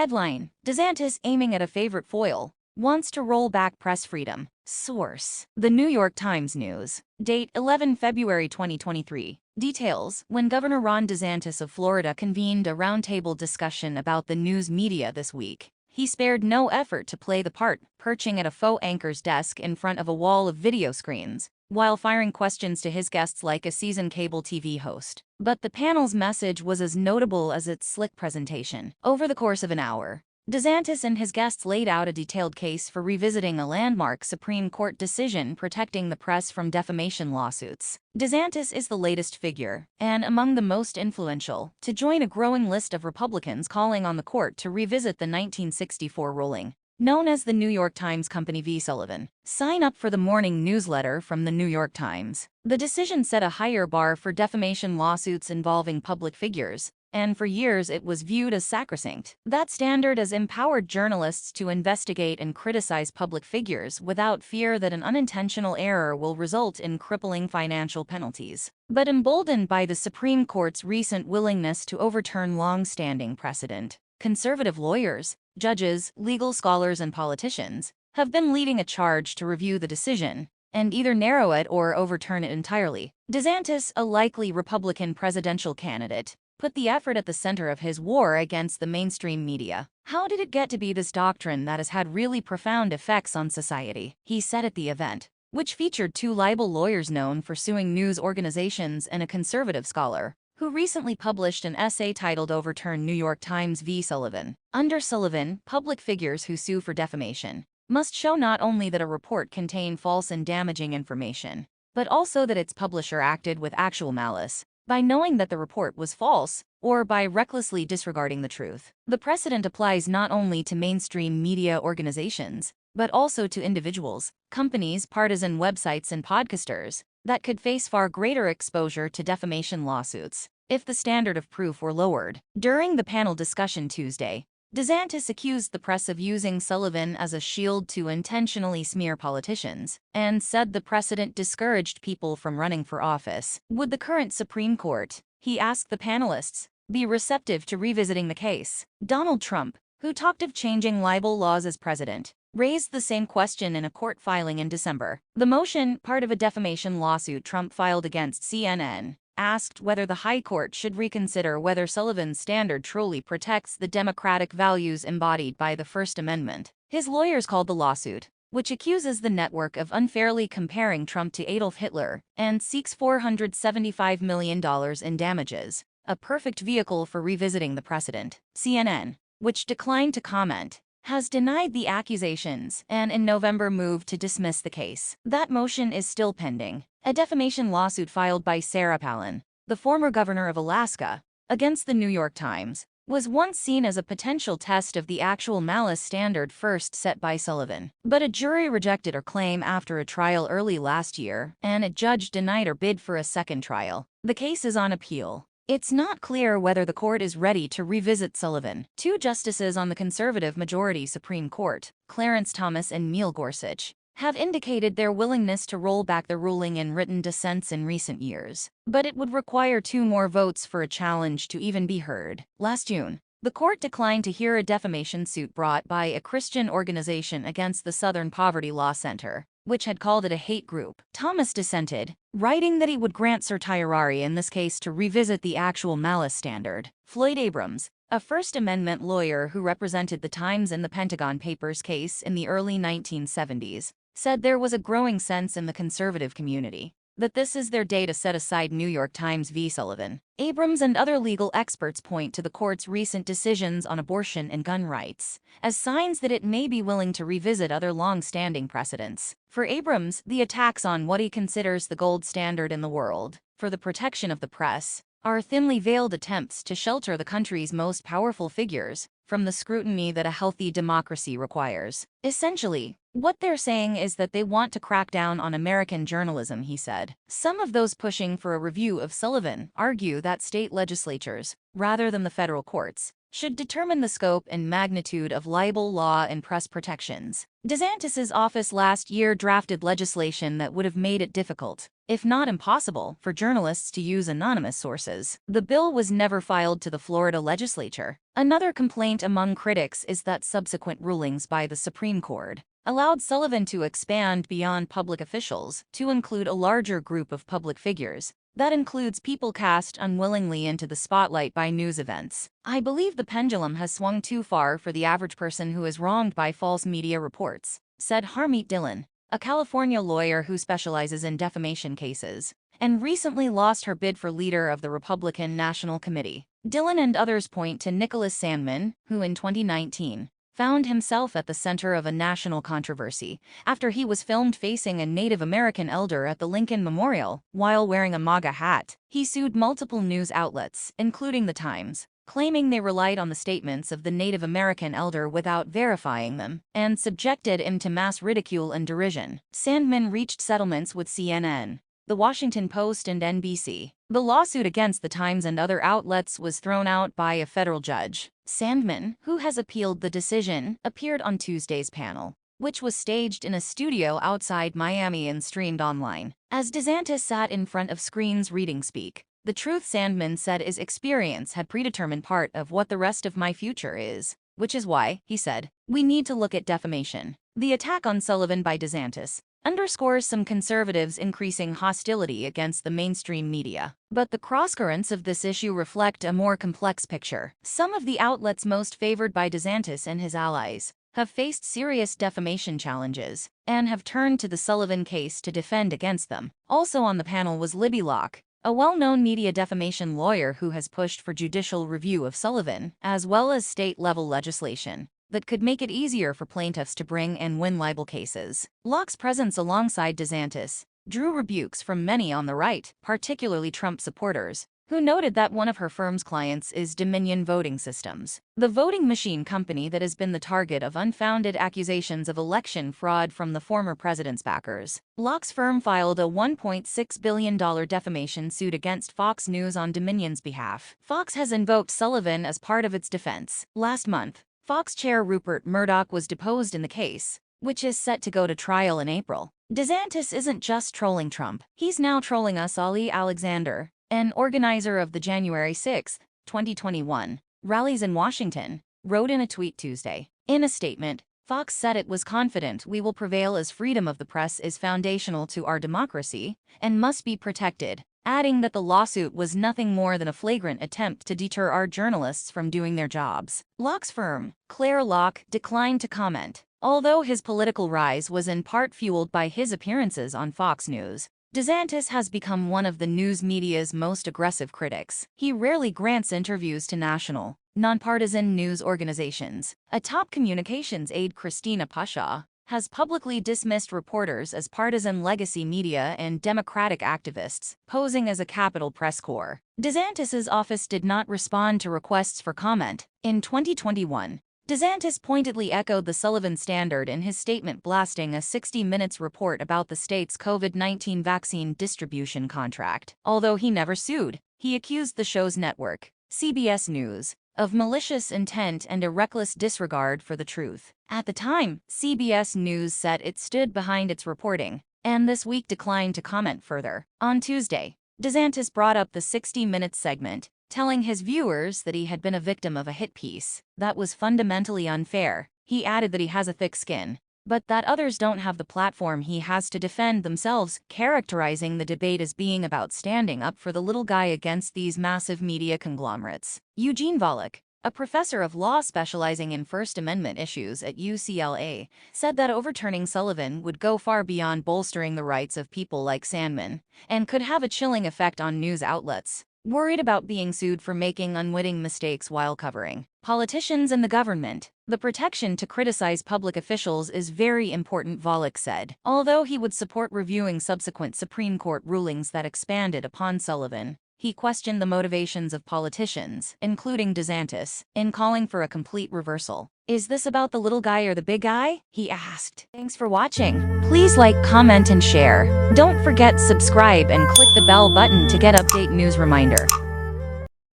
Headline: DeSantis aiming at a favorite foil, wants to roll back press freedom. Source: The New York Times News. Date: 11 February 2023. Details: When Governor Ron DeSantis of Florida convened a roundtable discussion about the news media this week, he spared no effort to play the part, perching at a faux anchor's desk in front of a wall of video screens, while firing questions to his guests like a seasoned cable TV host. But the panel's message was as notable as its slick presentation. Over the course of an hour, DeSantis and his guests laid out a detailed case for revisiting a landmark Supreme Court decision protecting the press from defamation lawsuits. DeSantis is the latest figure, and among the most influential, to join a growing list of Republicans calling on the court to revisit the 1964 ruling, known as the New York Times Company v. Sullivan. Sign up for the morning newsletter from the New York Times. The decision set a higher bar for defamation lawsuits involving public figures, and for years it was viewed as sacrosanct. That standard has empowered journalists to investigate and criticize public figures without fear that an unintentional error will result in crippling financial penalties. But emboldened by the Supreme Court's recent willingness to overturn long-standing precedent, conservative lawyers, judges, legal scholars, and politicians have been leading a charge to review the decision and either narrow it or overturn it entirely. DeSantis, a likely Republican presidential candidate, put the effort at the center of his war against the mainstream media. How did it get to be this doctrine that has had really profound effects on society? He said at the event, which featured two libel lawyers known for suing news organizations and a conservative scholar, who recently published an essay titled Overturn New York Times v. Sullivan. Under Sullivan, public figures who sue for defamation must show not only that a report contained false and damaging information, but also that its publisher acted with actual malice, by knowing that the report was false, or by recklessly disregarding the truth. The precedent applies not only to mainstream media organizations, but also to individuals, companies, partisan websites, and podcasters that could face far greater exposure to defamation lawsuits if the standard of proof were lowered. During the panel discussion Tuesday, DeSantis accused the press of using Sullivan as a shield to intentionally smear politicians, and said the precedent discouraged people from running for office. Would the current Supreme Court, he asked the panelists, be receptive to revisiting the case? Donald Trump, who talked of changing libel laws as president, raised the same question in a court filing in December. The motion, part of a defamation lawsuit Trump filed against CNN, asked whether the High Court should reconsider whether Sullivan's standard truly protects the democratic values embodied by the First Amendment. His lawyers called the lawsuit, which accuses the network of unfairly comparing Trump to Adolf Hitler and seeks $475 million in damages, a perfect vehicle for revisiting the precedent. CNN, which declined to comment, has denied the accusations and in November moved to dismiss the case. That motion is still pending. A defamation lawsuit filed by Sarah Palin, the former governor of Alaska, against the New York Times, was once seen as a potential test of the actual malice standard first set by Sullivan. But a jury rejected her claim after a trial early last year, and a judge denied her bid for a second trial. The case is on appeal. It's not clear whether the court is ready to revisit Sullivan. Two justices on the conservative-majority Supreme Court, Clarence Thomas and Neil Gorsuch, have indicated their willingness to roll back the ruling in written dissents in recent years. But it would require 2 more votes for a challenge to even be heard. Last June, the court declined to hear a defamation suit brought by a Christian organization against the Southern Poverty Law Center, which had called it a hate group. Thomas dissented, writing that he would grant certiorari in this case to revisit the actual malice standard. Floyd Abrams, a First Amendment lawyer who represented the Times in the Pentagon Papers case in the early 1970s, said there was a growing sense in the conservative community that this is their day to set aside New York Times v. Sullivan. Abrams and other legal experts point to the court's recent decisions on abortion and gun rights as signs that it may be willing to revisit other long-standing precedents. For Abrams, the attacks on what he considers the gold standard in the world for the protection of the press are thinly veiled attempts to shelter the country's most powerful figures from the scrutiny that a healthy democracy requires. Essentially, what they're saying is that they want to crack down on American journalism, he said. Some of those pushing for a review of Sullivan argue that state legislatures, rather than the federal courts, should determine the scope and magnitude of libel law and press protections. DeSantis's office last year drafted legislation that would have made it difficult if not impossible, for journalists to use anonymous sources. The bill was never filed to the Florida legislature. Another complaint among critics is that subsequent rulings by the Supreme Court allowed Sullivan to expand beyond public officials to include a larger group of public figures. That includes people cast unwillingly into the spotlight by news events. I believe the pendulum has swung too far for the average person who is wronged by false media reports, said Harmeet Dillon, a California lawyer who specializes in defamation cases, and recently lost her bid for leader of the Republican National Committee. Dillon and others point to Nicholas Sandmann, who in 2019 found himself at the center of a national controversy after he was filmed facing a Native American elder at the Lincoln Memorial while wearing a MAGA hat. He sued multiple news outlets, including The Times, claiming they relied on the statements of the Native American elder without verifying them, and subjected him to mass ridicule and derision. Sandmann reached settlements with CNN, The Washington Post, and NBC. The lawsuit against The Times and other outlets was thrown out by a federal judge. Sandmann, who has appealed the decision, appeared on Tuesday's panel, which was staged in a studio outside Miami and streamed online. As DeSantis sat in front of screens reading speak, the truth, Sandmann said, is experience had predetermined part of what the rest of my future is, which is why, he said, we need to look at defamation. The attack on Sullivan by DeSantis underscores some conservatives' increasing hostility against the mainstream media. But the crosscurrents of this issue reflect a more complex picture. Some of the outlets most favored by DeSantis and his allies have faced serious defamation challenges and have turned to the Sullivan case to defend against them. Also on the panel was Libby Locke, a well-known media defamation lawyer who has pushed for judicial review of Sullivan, as well as state-level legislation that could make it easier for plaintiffs to bring and win libel cases. Locke's presence alongside DeSantis drew rebukes from many on the right, particularly Trump supporters, who noted that one of her firm's clients is Dominion Voting Systems, the voting machine company that has been the target of unfounded accusations of election fraud from the former president's backers. Locke's firm filed a $1.6 billion defamation suit against Fox News on Dominion's behalf. Fox has invoked Sullivan as part of its defense. Last month, Fox chair Rupert Murdoch was deposed in the case, which is set to go to trial in April. DeSantis isn't just trolling Trump. He's now trolling us. Ali Alexander, an organizer of the January 6, 2021, rallies in Washington, wrote in a tweet Tuesday. In a statement, Fox said it was confident we will prevail as freedom of the press is foundational to our democracy and must be protected, adding that the lawsuit was nothing more than a flagrant attempt to deter our journalists from doing their jobs. Locke's firm, Claire Locke, declined to comment. Although his political rise was in part fueled by his appearances on Fox News, DeSantis has become one of the news media's most aggressive critics. He rarely grants interviews to national, nonpartisan news organizations. A top communications aide, Christina Pasha, has publicly dismissed reporters as partisan legacy media and Democratic activists, posing as a Capitol press corps. DeSantis's office did not respond to requests for comment. In 2021, DeSantis pointedly echoed the Sullivan Standard in his statement, blasting a 60 Minutes report about the state's COVID-19 vaccine distribution contract. Although he never sued, he accused the show's network, CBS News, of malicious intent and a reckless disregard for the truth. At the time, CBS News said it stood behind its reporting, and this week declined to comment further. On Tuesday, DeSantis brought up the 60 Minutes segment, telling his viewers that he had been a victim of a hit piece that was fundamentally unfair. He added that he has a thick skin, but that others don't have the platform he has to defend themselves, characterizing the debate as being about standing up for the little guy against these massive media conglomerates. Eugene Volokh, a professor of law specializing in First Amendment issues at UCLA, said that overturning Sullivan would go far beyond bolstering the rights of people like Sandmann and could have a chilling effect on news outlets worried about being sued for making unwitting mistakes while covering politicians and the government. The protection to criticize public officials is very important, Volokh said. Although he would support reviewing subsequent Supreme Court rulings that expanded upon Sullivan, he questioned the motivations of politicians, including DeSantis, in calling for a complete reversal. Is this about the little guy or the big guy? He asked. Thanks for watching. Please like, comment, and share. Don't forget subscribe and click the bell button to get update news reminder.